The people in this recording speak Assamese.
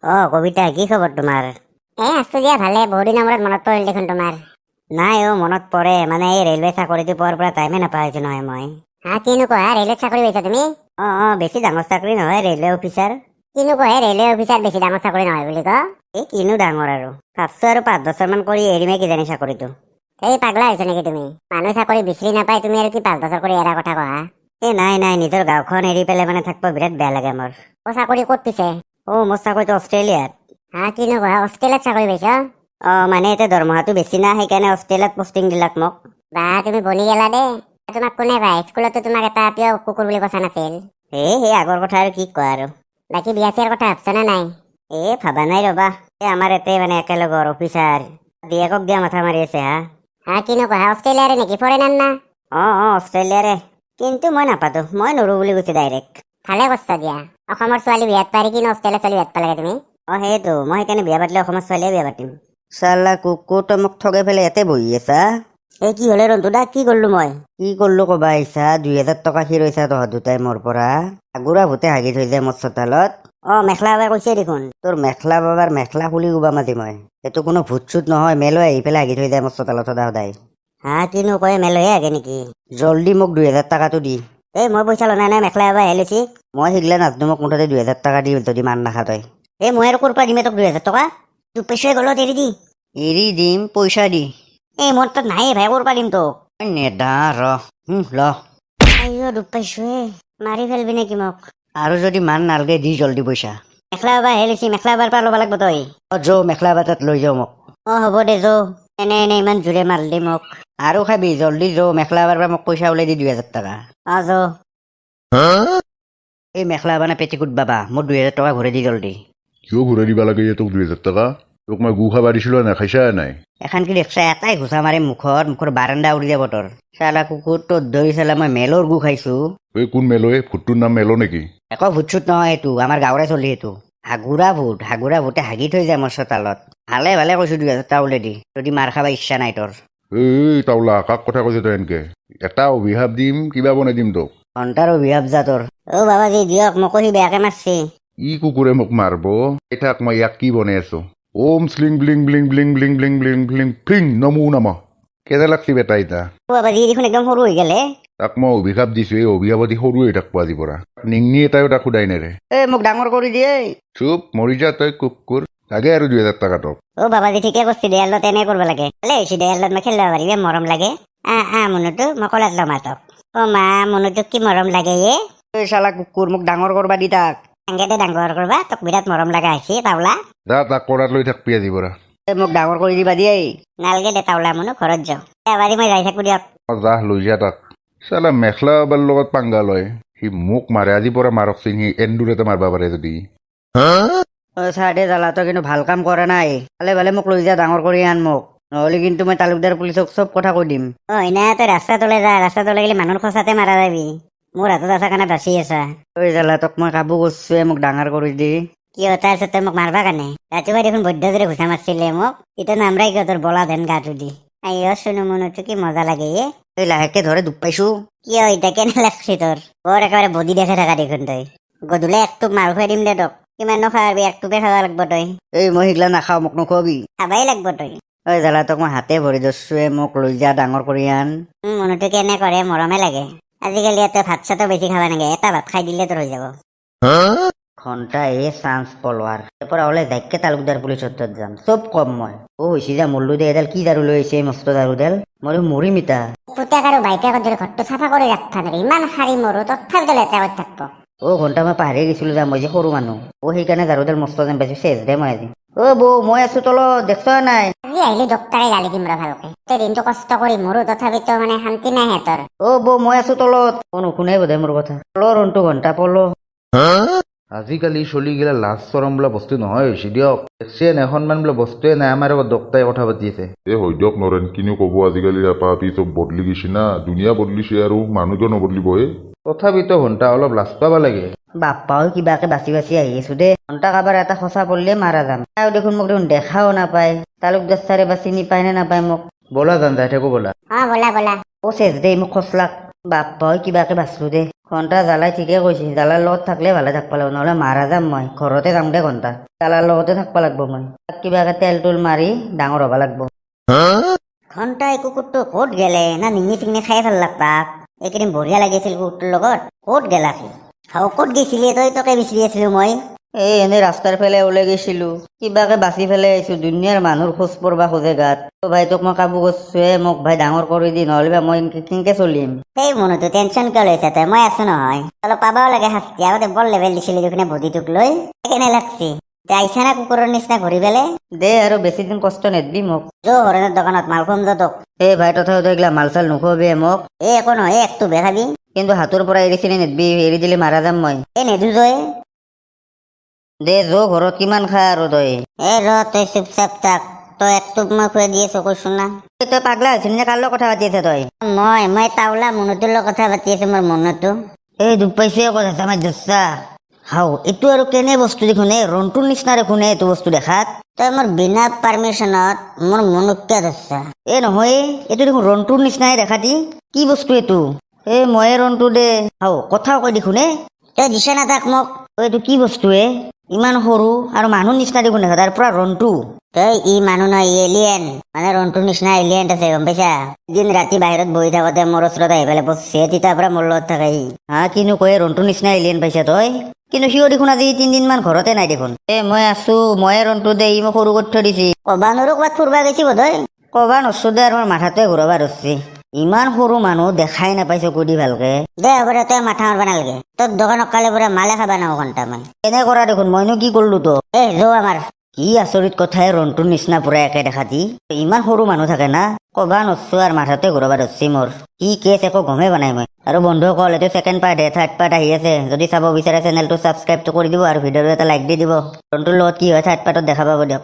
কবিতা, কি খবৰ তোমাৰ? আছো দিয়া ভালে। বহুত দিনৰ মূৰত মনত পৰিল দেখোন তোমাৰ। নাই মনত পৰে, মানে এই ৰেলৱে চাকৰিটো পোৱাৰ পৰা টাইমে নাপাই হৈছো নহয় মই। কিনো কোৱা, ৰেলৱেত চাকৰি পাইছা তুমি? বেছি ডাঙৰ চাকৰি নহয়, ৰেলৱে অফিচাৰ। কিনো কোৱা, ৰেলৱে অফিচাৰ বেছি ডাঙৰ চাকৰি নহয় বুলি ক? এই কিনো ডাঙৰ আৰু, ভাবছো আৰু 5 বছৰ মান কৰি এৰিমে কিজানি চাকৰিটো। এই পাগলা হৈছে নেকি তুমি? মানুহ চাকৰি বিচাৰি নাপায়, তুমি আৰু কি 5 বছৰ কৰি এৰা কথা কোৱা? নাই, নিজৰ গাঁওখন এৰি পেলাই মানে থাকিব বিৰাট বেয়া লাগে মোৰ। চাকৰি ক'ত পিছে? মোৰ চাকৰিটো অষ্ট্ৰেলিয়াত। কিনো কোৱা, অষ্ট্ৰেলিয়াত চাকৰি পাইছা? মানে এতিয়া দৰমহাটো বেছি না, সেইকাৰণে অষ্ট্ৰেলিয়াত পষ্টিং দিলাক মোক। তুমি বনি গেলা দেই। তোমাক কোনে পায়? স্কুলতো তোমাক এটা প্ৰিয় কুকুৰ বুলি কথা নাছিল। সেই আগৰ কথা আৰু কি কোৱা আৰু। বাকী বিয়া চিয়াৰ কথা ভাবছা নে নাই? ভাবা নাই ৰবা। আমাৰ ইয়াতে মানে একেলগৰ অফিচাৰ বিয়েকক দিয়া মাথা মাৰি আছে কিনো কোৱা, অষ্ট্ৰেলিয়াৰে নেকি? ফৰেনাৰ না? অষ্ট্ৰেলিয়াৰে। কিন্তু মই নাপাতো, মই নৰো বুলি কৈছো ডাইৰেক্ট। ভালে কষ্ট দিয়া। অসমৰ ছোৱালী বিয়াত পাৰি কিনো অষ্ট্ৰেলিয়াৰ ছোৱালী বিয়াত পালাগে তুমি? সেইটো মই সেইকাৰণে বিয়া পাতিলে অসমৰ ছোৱালীয়ে বিয়া পাতিম। চালা কুকুৰ, তই মোক ঠগাই পেলাই ইয়াতে বহি আছা। কি হলে ৰন্তু দা, কি কৰিলো মই? কি কৰিলো কবা আহিছা? 2000 টকা ৰৈছা তহঁত দুটাই মোৰ পৰা। আগুৰা ভূতে হাগি থৈ যায় মোৰ চোতালত। মেখেলা বাবাই কৈছে দেখোন। তোৰ মেখেলা বাবাৰ মেখেলা খুলি উবা মাতি মই। এইটো কোনো ভূত চুত নহয়, মেলৈ আহি পেলাই হাগি থৈ যায় মোৰ চোতালত সদায়। কিনো কয়, মেলৈহে হাগে নেকি? জল্দি মোক 2000 টকাটো দি। মই পইচা লোৱা নাই, মেখেলা বাবাই লৈছি। মই সিগলা নাজনো, মোক মুঠতে 2000 টকা দি যদি মান নাখা তই। মই আৰু ক'ৰ পৰা দিম তোক 2000 টকা? তোক পইচাই গলত এৰি দি। এৰি দিম, পইচা দি। মোৰ তাত নাই ভাই, ক'ৰ পৰা দিম তোক? নেদা ল। দুখ পাইছো মাৰি ফেলবি নেকি মোক? আৰু যদি মান নালগে দি জল্দি পইচা। মেখেলা বাবা লৈছি, মেখেলা বাবাৰ পৰা ল'ব লাগব তই। যৌ মেখেলা বাবা তাত লৈ যাও মোক। হ'ব দে যৌ। এনে ইমান জোৰে মাৰলি মোক। আৰু খাবি, জল্দি যৌ, মেখেলা বাবাৰ পৰা মোক পইচা ওলাই দি 2000 টকা। যৌ। এই মেখেলা বাবা নে পেটিকুট বাবা, মোৰ 2000 টকা ঘূৰাই দি জল্দি। কিয় ঘূৰাই দিবা লাগে তোক 2000 টকা? তোক মই গু খাবা দিছিলো না, খাইছা নাই? এখন কি দেখছা, এটাই ঘুচা মাৰি মুখৰ বাৰান্দা উৰি যাব তোৰ। চালা কুকুৰ, তোৰ ধৰি চালা মই মেলৰ গু খাইছো। কোন মেলো? ভূতটোৰ নাম মেলো নেকি? একো ভূত চুত নহয়, এইটো আমাৰ গাঁৱৰে চলি। এইটো হাগুৰা ভূতে হাগি থৈ যায় মোৰ চোতালত। ভালে কৈছো 2000 টকা ওলাই দি, যদি মাৰ খাবা ইচ্ছা নাই তোৰ। এই টাওলা, কাক কথা কৈছে তই এনেকে? এটা অভিশাপ দিম, কিবা বনাই দিম তোক। ঘণ্টাৰ অভিশাপ যা তোৰ। বাবাজী দিয়ক, মোকো সি বেয়াকে মাৰছি। কুকুৰে মোক মাৰব? থাক, মই ইয়াক কি বনাই আছো। ওম শ্লিং ব্লিং ব্লিং ব্লিং ব্লিং ব্লিং ব্লিং ব্লিং ফ্লিং নমো নম। কেনে লাগছি বেটা ইতা? বাবাজী দেখোন একদম সৰু হৈ গেলে। তাক মই অভিশাপ দিছো, এই অভিশাপতি সৰু হৈ থাকব আজিৰ পৰা। নিংনি এটাও তাক সোধাই নেৰে। মোক ডাঙৰ কৰি দিয়ে। চুপ, মৰি যা তই কুকুৰ। লাগে আৰু 2000 টকা তোক। বাবাজী ঠিকে কৈছি, দেয়ালত এনে কৰিব লাগে। ভালে হৈছে, দেয়ালত মই খেলিব পাৰিম, মৰম লাগে। মনুটো মই কলাত লম তোক। মা, মনুটোক কি মৰম লাগে চালা কুকুৰ, মোক ডাঙৰ কৰবা দি তাক। সাংগেতে ডাঙৰ কৰবা, তোক বিৰাট মৰম লগা হৈছে তাওলা। যা, তাক কৰাত লৈ থাকবি আজিৰ পৰা। মোক ডাঙৰ কৰি দিবা দিয়ে। নালগে দে তাওলা, মনু ঘৰত যাওঁ। এবাৰি মই যাই থাকো দিয়ক। যা, লৈ যা তাক। চালা মেখলা বাবাৰ লগত পাংগা লয়, সি মোক মাৰে। আজিৰ পৰা মাৰক চিন, সি এন্দুৰতে মাৰবা পাৰে যদি। চাৰে জালা, তই কিন্তু ভাল কাম কৰা নাই। ভালে মোক লৈ যা, ডাঙৰ কৰি আন মোক। নহলে কিন্তু মই তালুকদাৰ পুলিচক চব কথা কৈ দিম। তই ৰাস্তাত ওলাই যা, ৰাস্তাত ওলাই গেলে মানুহৰ খচাতে মাৰা যাবি। মোৰ হাতত আছা কাৰণে বাচি আছা। জালা, তোক মই কাবু কৰছোৱে, মোক ডাঙৰ কৰি দি। কিয় তাৰপিছত তই মোক মাৰবা কাৰণে? ৰাতিপুৱা দেখোন বৈদ্য জোৰে ঘুচা মাৰছিলে মোক। এতিয়া নামৰাই কিয় তোৰ বলা ধেন গাটো দি? চুনু মনুটো কি মজা লাগে তই লাহেকে ধৰে দুখ পাইছো। কিয় এতিয়া কেনে লাগছি তোৰ? বৰ একেবাৰে বডি দেখে থাকা দেখোন তই। গধূলি একটুক মাৰ খুৱাই দিম দে তোক। কিমাননো খাবি, একটুকে খাব লাগব তই। মই সিগলা নাখাও, মোক নোখোৱাবি। খাবাই লাগব তই। জালা, তোক মই হাতে ভৰি ধৰছোৱে, মোক লৈ যা, ডাঙৰ কৰি আন। মনুটো কেনে কৰে, মৰমে লাগে। আজিকালি ইয়াতে ভাত চাতো বেছি খাবা নাগে, এটা ভাত খাই দিলে তোৰ হৈ যাব। ঘণ্টা চান্স পলোৱাৰ পৰা ওলাই যাইকে তালুকদাৰ পুলিচৰ তাত যাম, চব কম মই। হৈছি যা, মল্লু দে, এডাল কি দাৰু লৈ আহিছে মস্ত দাৰুডাল। মই মৰিম ইতা। পুতেক আৰু ভাইটেক যদি ঘৰটো চাফা কৰি ৰাখবা নোৱাৰি, ইমান শাৰী মৰো, তথাপিতো লেতেৰা কৰি থাকব। ঘণ্টা মই পাহৰি গৈছিলো যা, মই যে সৰু মানুহ। সেইকাৰণে দাৰুডাল মস্ত যেন পাইছো, চেজ দে মই আজি। বৌ, মই আছো তলত, দেখছ নাই? আজি আহিলে ডক্তৰে গালি দিম ৰ ভালকে। তই দিনটো কষ্ট কৰি মৰো, তথাপিতো মানে শান্তি নাই সিহঁতৰ। বৌ, মই আছো তলত। নুশুনাই বোধে মোৰ কথা। পলৰ ৰন্তু ঘণ্টা পল। আজিকালি চলি গেলা লাজ চৰম বোলা বস্তু নহয় হৈছে দিয়ক। দেখছে নাই, সন্মান বোলা বস্তুৱে নাই। আমাৰ আগত ডক্তৰে কথা পাতি আছে। হয় দিয়ক নৰেন, কিনো কব, আজিকালি আপি চব বদলি গৈছে না, দুনিয়া বদলিছে আৰু মানুহজন নবদলিব তথাপিতো ঘণ্টা অলপ লাজ পাবা লাগে। বাপ্পাও কিবাকে বাচি বাচি আহি আছো দে। ঘণ্টা কাবাৰ এটা সঁচা পড়লে মাৰা যাম। দেখোন মোক দেখোন দেখাও নাপায়। তালুকদাৰ চাৰে বা চিনি পায় নে নাপায় মোক? বলা যাম, যাই থাকো বলা। বলা চেজ দে, মোক খচলাক। বাপ্পা কিবাকে বাচলো দে ঘণ্টা জ্বালাই ঠিকে কৈছে জ্বালাৰ লগত থাকলে ভালে থাকবা লাগিব নহলে মাৰা যাম মই ঘৰতে যাম দে ঘণ্টা জ্বালাৰ লগতে থাকবা লাগব মই তাক কিবাকে তেল তুল মাৰি ডাঙৰ হবা লাগব ঘণ্টাই কুকুৰটো ক'ত গেলে না নিঙি চিঙি খাই ভাল লাগতাক এইকেইদিন বঢ়িয়া লাগিছিল কুকুৰটোৰ লগত ক'ত গেলা সি হাও ক'ত গৈছিলি তই তোকে বিচাৰি আছিলো মই এনেই ৰাস্তাৰ ফালে ওলাই গৈছিলো কিবাকে বাচি ফেলে আহিছো দুনিয়াৰ মানুহৰ খোজ পৰবা খোজে গাত ভাই তোক মই কাবু কৰছোৱে মোক ভাই ডাঙৰ কৰি দি নহলে বা মই কেনেকে চলিম সেই মনতো টেনচন কিয় লৈছা তই মই আছো নহয় অলপ পাবাও লাগে শাস্তি আগতে বৰ লেভেল দিছিলি দেখোনে বডিটোক লৈ কেনে লাগছি আইছা না কুকুৰৰ নিচিনা ঘূৰি পেলে দে আৰু বেছি দিন কষ্ট নেদবি মোক যো হৰেণৰ দোকানত মাল খুৱাম যা তোক ভাই তথাপিতো এইগিলা মাল চাল নোখোৱাবি মোক একো নহয় একটো বেখাবি কিন্তু হাতৰ পৰা এৰি চিনি নেদবি এৰি দিলে মাৰা যাম মই নেদো জয় দে যো ঘৰত কিমান খা আৰু তই ৰ তই চুপচাপ থাক তই একটো মই খুৱাই দি আছো কৈছো না তই পাগলা হৈছিলি নে কাৰ লগত কথা পাতি আছে তই মই টাউলা মনুটোৰ লগত কথা পাতি আছো মোৰ মনতো দুখ পাইছে কথা মাৰি ধৰছা হাও এইটো আৰু কেনে বস্তু দেখোন ৰন্টুৰ নিচিনা দেখোন এইটো বস্তু দেখাত তই মোৰ বিনা পাৰ্মিশ্যনত মোৰ মনুক কিয় ধৰছা নহয় এইটো দেখোন ৰন্টুৰ নিচিনাই দেখাতি কি বস্তু এইটো ময়ে ৰন্টু দে হাও কথাও কৈ দেখোন তই দিছে না তাক মোক এইটো কি বস্তু ইমান সৰু আৰু মানুহ নিচিনা দেখোন দেখা তাৰ পৰা ৰন্টু তই ই মানুহ নহয় এলিয়েন মানে ৰন্টুৰ নিচিনা এলিয়েন আছে গম পাইছা দিন ৰাতি বাহিৰত বহি থাকোতে মোৰ ওচৰত আহি পেলাই বসছে তেতিয়াৰ পৰা মোৰ লগত থাকে কিনো কয় ৰন্টুৰ নিচিনা এলিয়েন পাইছা তই কিন্তু সিও দেখোন আজি 3 দিন মান ঘৰতে নাই দেখোন মই আছো ময়ে ৰন্টু দে ই মোক সৰু কৰি থৈ দিছি কবা নৰো ক'বাত ফুৰবা গৈছি বোধহয় কবা নছো দে আৰু মোৰ মাথাটোৱে ঘূৰাবা ধৰছি ইমান সৰু মানুহ দেখাই নাপাইছো কুদি ভালকে দে হ'ব দে তই মাথা মাৰবা নালাগে তোৰ দোকানত কালি পৰা মালে খাবা নাও ঘণ্টা মই এনে কৰা দেখোন মইনো কি কৰিলো তো যো আমাৰ কি আচৰিত কথাই ৰন্টুৰ নিচিনা পুৰা একে দেখাতি ইমান সৰু মানুহ থাকে না কবা নছো আৰু মাথাতে ঘূৰাবা ধৰছি মোৰ কি কেছ একো গমেই বনাই মই আৰু বন্ধুসকল এইটো ছেকেণ্ড পাৰ্ট থাৰ্ড পাৰ্ট আহি আছে যদি চাব বিচাৰে চেনেলটো ছাবস্ক্ৰাইবটো কৰি দিব আৰু ভিডিঅ'টো এটা লাইক দি দিব ৰন্টুৰ লগত কি হয় থাৰ্ড পাৰ্টত দেখা পাব দিয়ক